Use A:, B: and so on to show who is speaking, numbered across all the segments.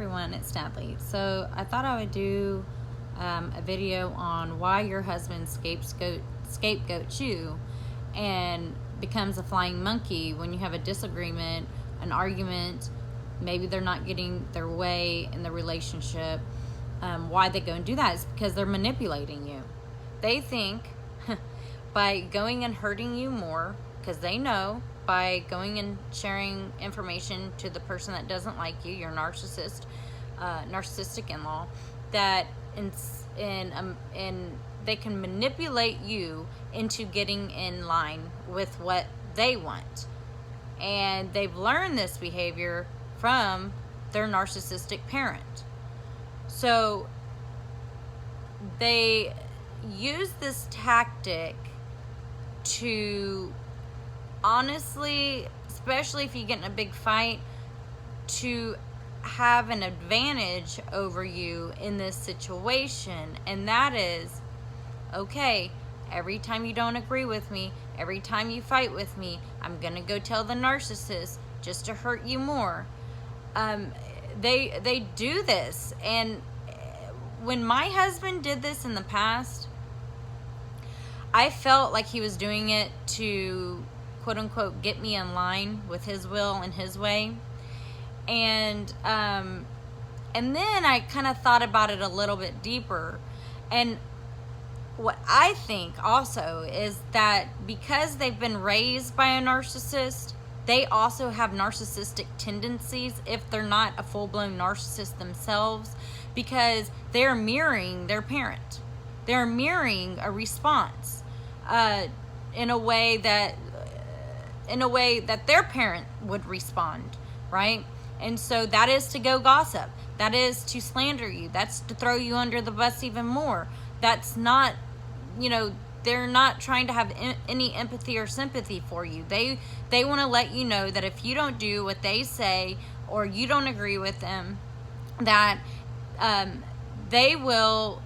A: everyone, it's Natalie. So I thought I would do a video on why your husband scapegoats you and becomes a flying monkey when you have a disagreement, an argument, maybe they're not getting their way in the relationship. Why they go and do that is because they're manipulating you. They think by going and hurting you more, because they know by going and sharing information to the person that doesn't like you, your narcissistic in-law, that they can manipulate you into getting in line with what they want. And they've learned this behavior from their narcissistic parent. So they use this tactic to honestly, especially if you get in a big fight, to have an advantage over you in this situation. And that is, okay, every time you don't agree with me, every time you fight with me, I'm gonna go tell the narcissist just to hurt you more. They do this. And when my husband did this in the past, I felt like he was doing it to quote unquote get me in line with his will and his way. And then I kind of thought about it a little bit deeper. And what I think also is that because they've been raised by a narcissist, they also have narcissistic tendencies if they're not a full-blown narcissist themselves, because they're mirroring their parent. They're mirroring a response in a way that their parent would respond, right? And so that is to go gossip. That is to slander you. That's to throw you under the bus even more. That's not, they're not trying to have any empathy or sympathy for you. They want to let you know that if you don't do what they say or you don't agree with them, that they will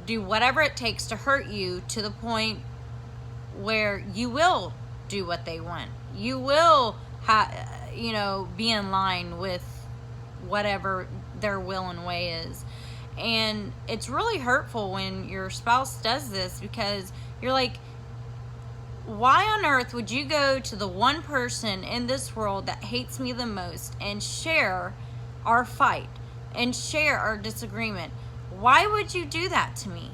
A: do whatever it takes to hurt you to the point where you will do what they want. You will be in line with whatever their will and way is. And it's really hurtful when your spouse does this, because you're like, why on earth would you go to the one person in this world that hates me the most and share our fight and share our disagreement? Why would you do that to me?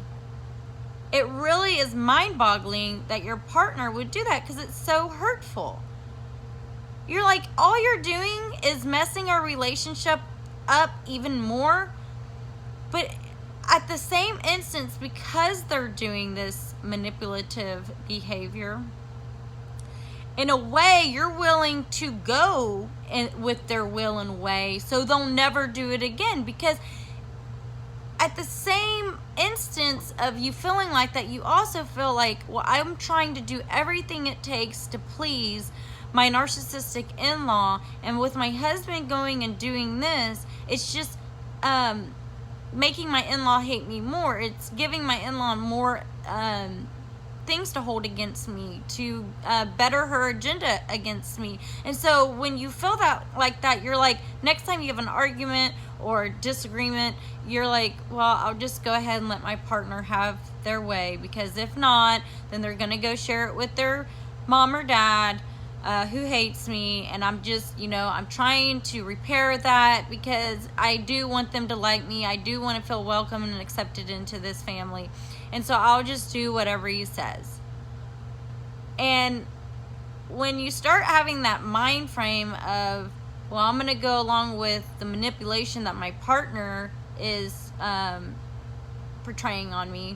A: It really is mind-boggling that your partner would do that, because it's so hurtful. You're like, all you're doing is messing our relationship up even more. But at the same instance, because they're doing this manipulative behavior, in a way, you're willing to go with their will and way so they'll never do it again. Because at the same instance of you feeling like that, you also feel like, well, I'm trying to do everything it takes to please my narcissistic in-law, and with my husband going and doing this, it's just making my in-law hate me more. It's giving my in-law more things to hold against me, to better her agenda against me. And so when you feel that like that, you're like, next time you have an argument or disagreement, you're like, well, I'll just go ahead and let my partner have their way, because if not, then they're gonna go share it with their mom or dad who hates me. And I'm just, I'm trying to repair that, because I do want them to like me. I do want to feel welcome and accepted into this family. And so I'll just do whatever he says. And when you start having that mind frame of, well, I'm going to go along with the manipulation that my partner is portraying on me,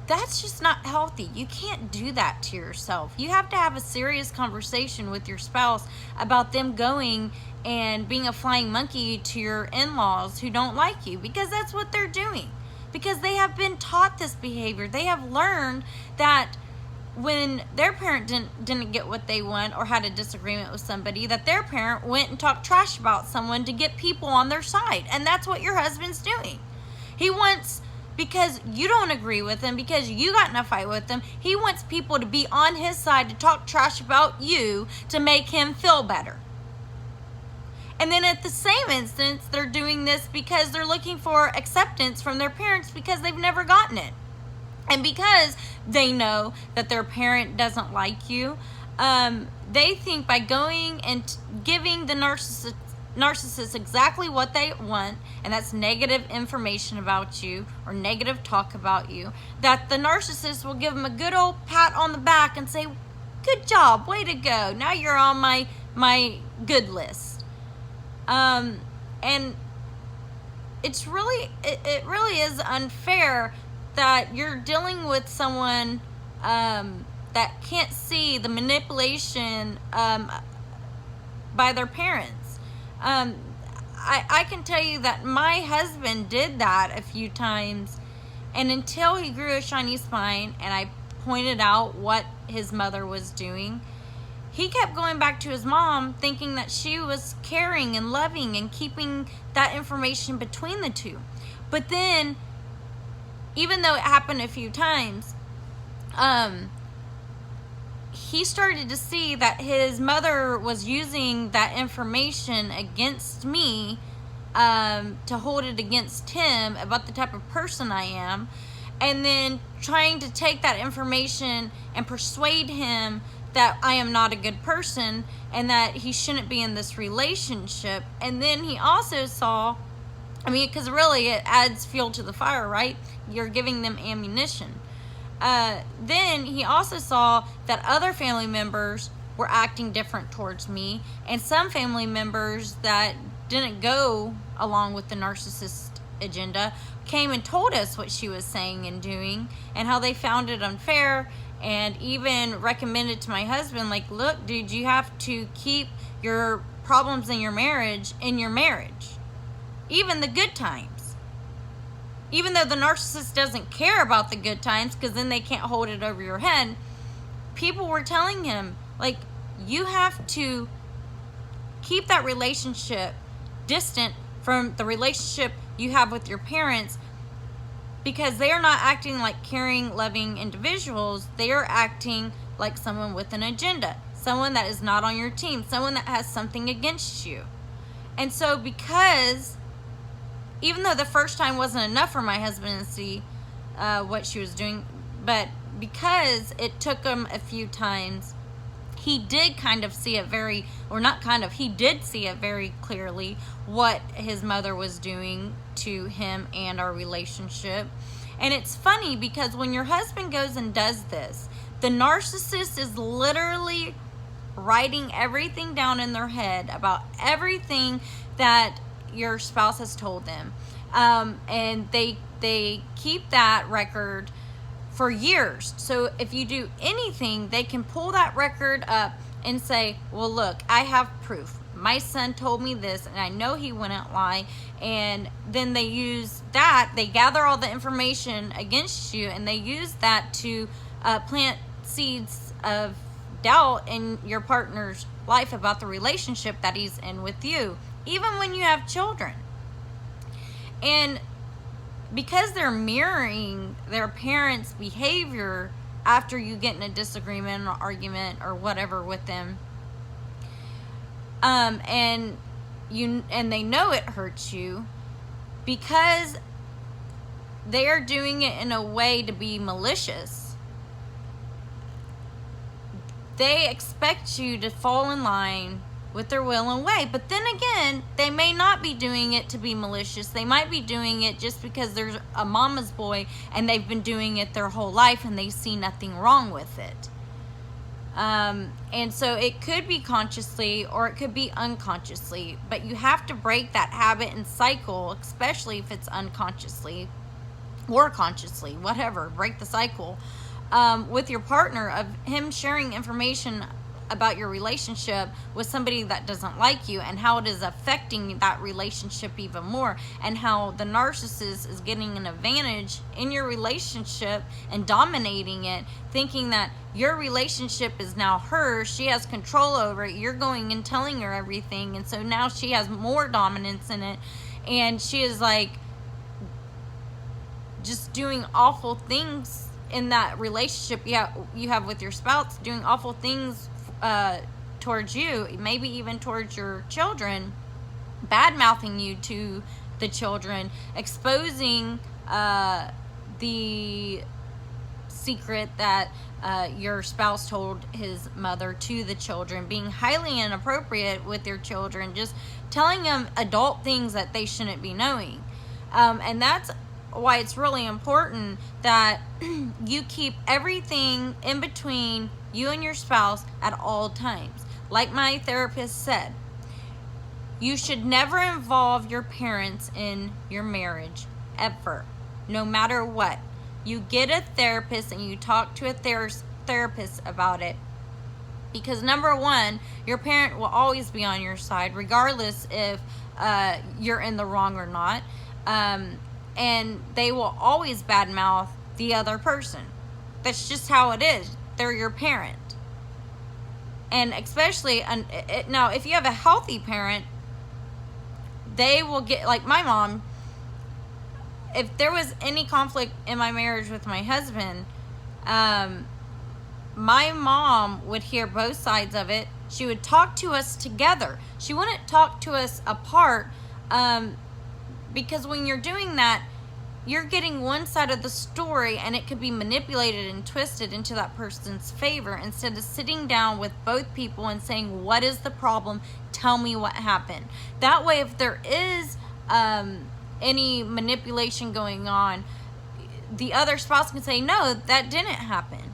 A: that's just not healthy. You can't do that to yourself. You have to have a serious conversation with your spouse about them going and being a flying monkey to your in-laws who don't like you, because that's what they're doing. Because they have been taught this behavior. They have learned that when their parent didn't get what they want or had a disagreement with somebody, that their parent went and talked trash about someone to get people on their side. And that's what your husband's doing. He wants, because you don't agree with him, because you got in a fight with him, he wants people to be on his side to talk trash about you to make him feel better. And then at the same instance, they're doing this because they're looking for acceptance from their parents because they've never gotten it. And because they know that their parent doesn't like you, they think by going and giving the narcissist exactly what they want, and that's negative information about you or negative talk about you, that the narcissist will give them a good old pat on the back and say, good job, way to go, now you're on my good list. And it's really, it really is unfair that you're dealing with someone that can't see the manipulation by their parents. I can tell you that my husband did that a few times, and until he grew a shiny spine and I pointed out what his mother was doing, he kept going back to his mom thinking that she was caring and loving and keeping that information between the two. But then, even though it happened a few times, he started to see that his mother was using that information against me, to hold it against him about the type of person I am, and then trying to take that information and persuade him that I am not a good person and that he shouldn't be in this relationship. And then he also saw, because really it adds fuel to the fire, right? You're giving them ammunition. Then he also saw that other family members were acting different towards me, and some family members that didn't go along with the narcissist agenda came and told us what she was saying and doing and how they found it unfair, and even recommended to my husband, like, look, dude, you have to keep your problems in your marriage, even the good times. Even though the narcissist doesn't care about the good times, because then they can't hold it over your head, people were telling him, like, you have to keep that relationship distant from the relationship you have with your parents, because they are not acting like caring, loving individuals. They are acting like someone with an agenda, someone that is not on your team, someone that has something against you. And so, because even though the first time wasn't enough for my husband to see what she was doing, but because it took him a few times, he did see it very clearly what his mother was doing to him and our relationship. And it's funny because when your husband goes and does this, the narcissist is literally writing everything down in their head about everything that your spouse has told them. And they keep that record for years. So if you do anything, they can pull that record up and say, well, look, I have proof. My son told me this, and I know he wouldn't lie. And then they use that, they gather all the information against you, and they use that to plant seeds of doubt in your partner's life about the relationship that he's in with you, even when you have children. And because they're mirroring their parents' behavior after you get in a disagreement or argument or whatever with them, and they know it hurts you, because they are doing it in a way to be malicious, they expect you to fall in line with their will and way. But then again, they may not be doing it to be malicious. They might be doing it just because there's a mama's boy and they've been doing it their whole life and they see nothing wrong with it. And so it could be consciously or it could be unconsciously, but you have to break that habit and cycle, especially if it's unconsciously or consciously, whatever. Break the cycle with your partner of him sharing information about your relationship with somebody that doesn't like you, and how it is affecting that relationship even more, and how the narcissist is getting an advantage in your relationship and dominating it, thinking that your relationship is now hers, she has control over it, you're going and telling her everything, and so now she has more dominance in it, and she is like just doing awful things in that relationship you have with your spouse, doing awful things towards you, maybe even towards your children, bad-mouthing you to the children, exposing the secret that your spouse told his mother to the children, being highly inappropriate with your children, just telling them adult things that they shouldn't be knowing. And that's why it's really important that you keep everything in between you and your spouse at all times. Like my therapist said, you should never involve your parents in your marriage, ever, no matter what. You get a therapist and you talk to a therapist about it. Because number one, your parent will always be on your side, regardless if you're in the wrong or not. And they will always badmouth the other person. That's just how it is. They're your parent. And especially, now, if you have a healthy parent, they will get, like my mom, if there was any conflict in my marriage with my husband, my mom would hear both sides of it. She would talk to us together. She wouldn't talk to us apart, because when you're doing that, you're getting one side of the story, and it could be manipulated and twisted into that person's favor, instead of sitting down with both people and saying, what is the problem? Tell me what happened. That way, if there is any manipulation going on, the other spouse can say, no, that didn't happen.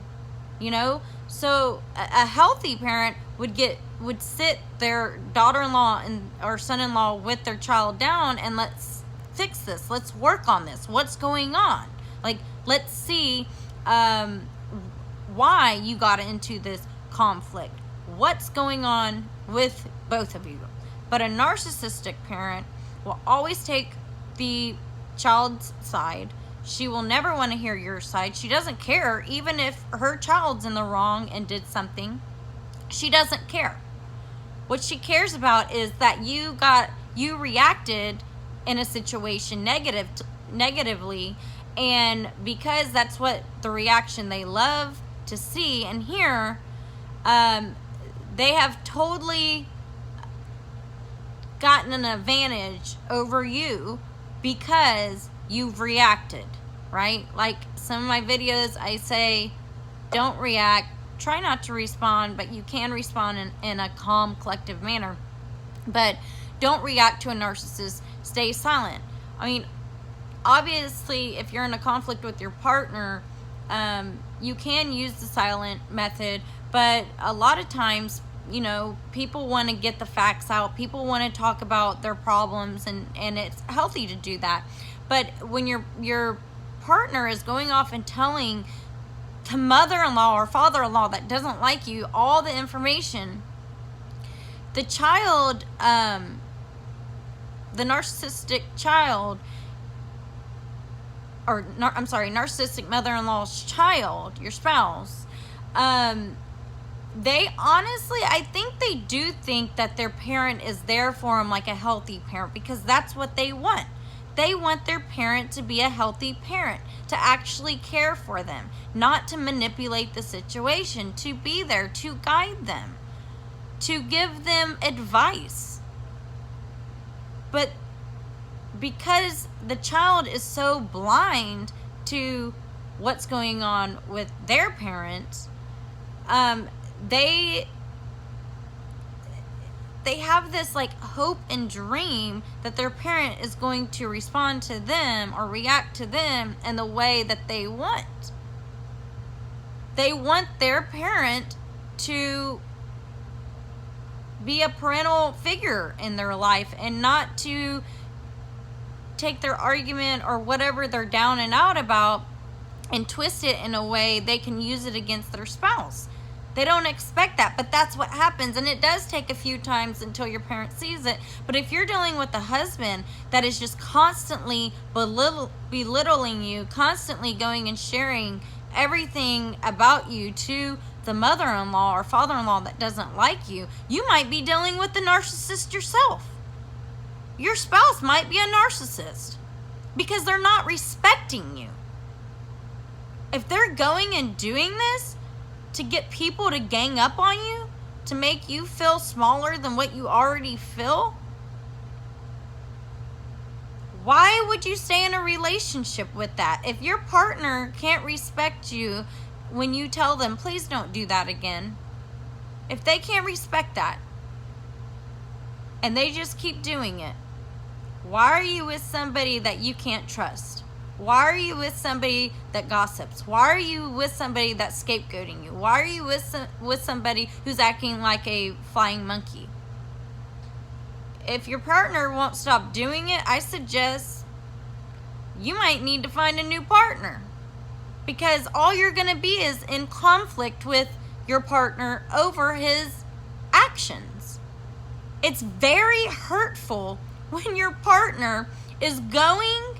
A: You know? So a healthy parent would sit their daughter-in-law or son-in-law with their child down, and let's fix this. Let's work on this. What's going on? Like, let's see why you got into this conflict. What's going on with both of you? But a narcissistic parent will always take the child's side. She will never want to hear your side. She doesn't care, even if her child's in the wrong and did something. She doesn't care. What she cares about is that you reacted in a situation negatively, and because that's what the reaction they love to see and hear, they have totally gotten an advantage over you because you've reacted, right? Like some of my videos, I say, don't react, try not to respond, but you can respond in a calm, collective manner. But don't react to a narcissist. Stay silent. I mean, obviously, if you're in a conflict with your partner, you can use the silent method, but a lot of times, you know, people want to get the facts out. People want to talk about their problems, and it's healthy to do that. But when your partner is going off and telling the mother-in-law or father-in-law that doesn't like you all the information, the child, the narcissistic child, narcissistic mother-in-law's child, your spouse, they honestly, I think they do think that their parent is there for them like a healthy parent, because that's what they want. They want their parent to be a healthy parent, to actually care for them, not to manipulate the situation, to be there, to guide them, to give them advice. But because the child is so blind to what's going on with their parents, they have this like hope and dream that their parent is going to respond to them or react to them in the way that they want. They want their parent to be a parental figure in their life, and not to take their argument or whatever they're down and out about and twist it in a way they can use it against their spouse. They don't expect that, but that's what happens, and it does take a few times until your parent sees it. But if you're dealing with a husband that is just constantly belittling you, constantly going and sharing everything about you to the mother-in-law or father-in-law that doesn't like you, you might be dealing with the narcissist yourself. Your spouse might be a narcissist because they're not respecting you. If they're going and doing this to get people to gang up on you, to make you feel smaller than what you already feel, Why would you stay in a relationship with that? If your partner can't respect you when you tell them, please don't do that again, if they can't respect that and they just keep doing it, why are you with somebody that you can't trust? Why are you with somebody that gossips? Why are you with somebody that's scapegoating you? Why are you with somebody who's acting like a flying monkey? If your partner won't stop doing it, I suggest you might need to find a new partner, because all you're going to be is in conflict with your partner over his actions. It's very hurtful when your partner is going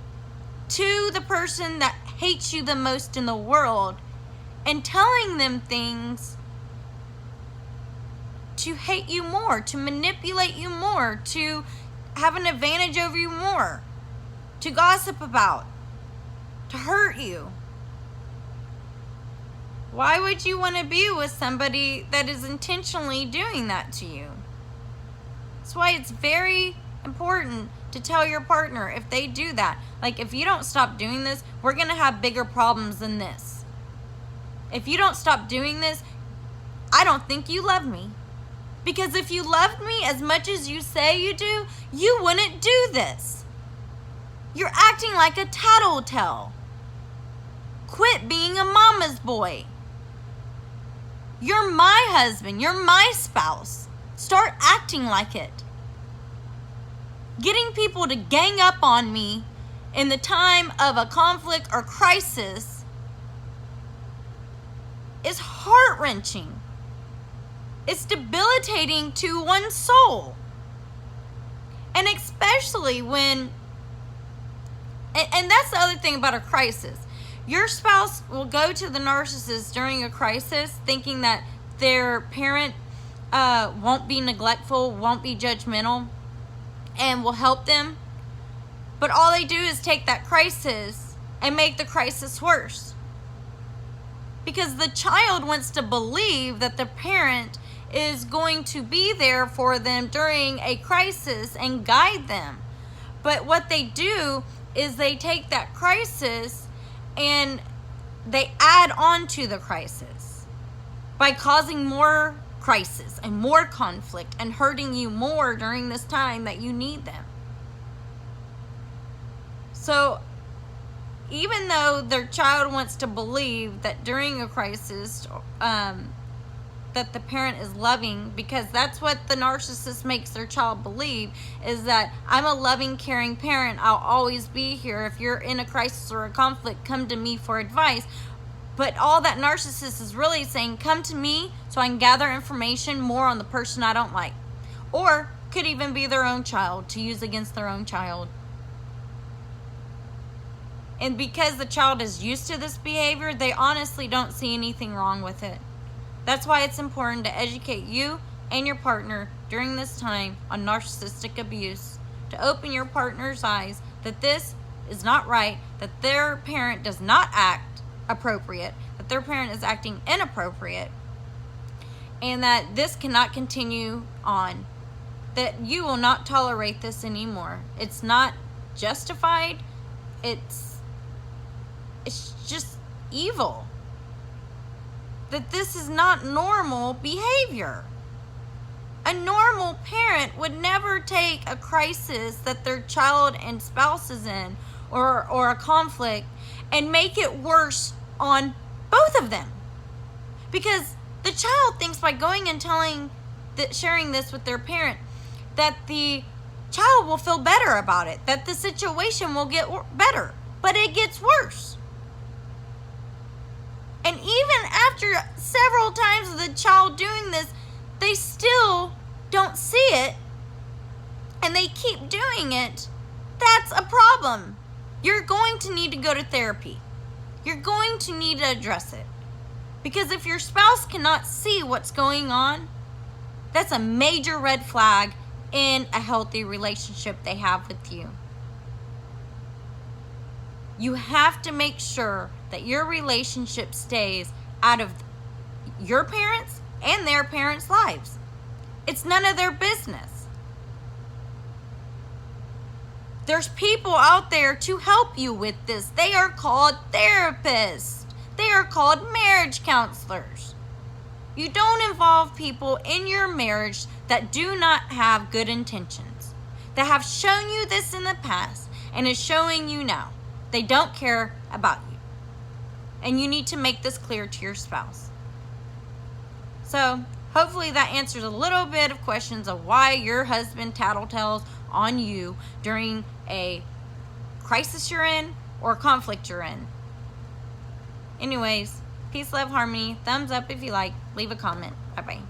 A: to the person that hates you the most in the world and telling them things to hate you more, to manipulate you more, to have an advantage over you more, to gossip about, to hurt you. Why would you want to be with somebody that is intentionally doing that to you? That's why it's very important to tell your partner if they do that. Like, if you don't stop doing this, we're going to have bigger problems than this. If you don't stop doing this, I don't think you love me. Because if you loved me as much as you say you do, you wouldn't do this. You're acting like a tattletale. Quit being a mama's boy. You're my husband. You're my spouse. Start acting like it. Getting people to gang up on me in the time of a conflict or crisis is heart-wrenching. It's debilitating to one's soul. And especially when, and that's the other thing about a crisis. Your spouse will go to the narcissist during a crisis thinking that their parent won't be neglectful, won't be judgmental, and will help them. But all they do is take that crisis and make the crisis worse. Because the child wants to believe that the parent is going to be there for them during a crisis and guide them. But what they do is they take that crisis and they add on to the crisis by causing more crisis and more conflict and hurting you more during this time that you need them. So even though their child wants to believe that during a crisis that the parent is loving, because that's what the narcissist makes their child believe, is that I'm a loving, caring parent. I'll always be here. If you're in a crisis or a conflict, come to me for advice. But all that narcissist is really saying, come to me so I can gather information more on the person I don't like. Or could even be their own child, to use against their own child. And because the child is used to this behavior, they honestly don't see anything wrong with it. That's why it's important to educate you and your partner during this time on narcissistic abuse, to open your partner's eyes that this is not right, that their parent does not act appropriate, that their parent is acting inappropriate, and that this cannot continue on, that you will not tolerate this anymore. It's not justified. It's just evil. That this is not normal behavior. A normal parent would never take a crisis that their child and spouse is in, or a conflict, and make it worse on both of them. Because the child thinks by going and sharing this with their parent, that the child will feel better about it, that the situation will get better, but it gets worse. And even after several times of the child doing this, they still don't see it, and they keep doing it. That's a problem. You're going to need to go to therapy. You're going to need to address it. Because if your spouse cannot see what's going on, that's a major red flag in a healthy relationship they have with you. You have to make sure that your relationship stays out of your parents' and their parents' lives. It's none of their business. There's people out there to help you with this. They are called therapists. They are called marriage counselors. You don't involve people in your marriage that do not have good intentions, that have shown you this in the past and is showing you now. They don't care about you. And you need to make this clear to your spouse. So hopefully that answers a little bit of questions of why your husband tattletales on you during a crisis you're in or conflict you're in. Anyways, peace, love, harmony. Thumbs up if you like. Leave a comment. Bye-bye.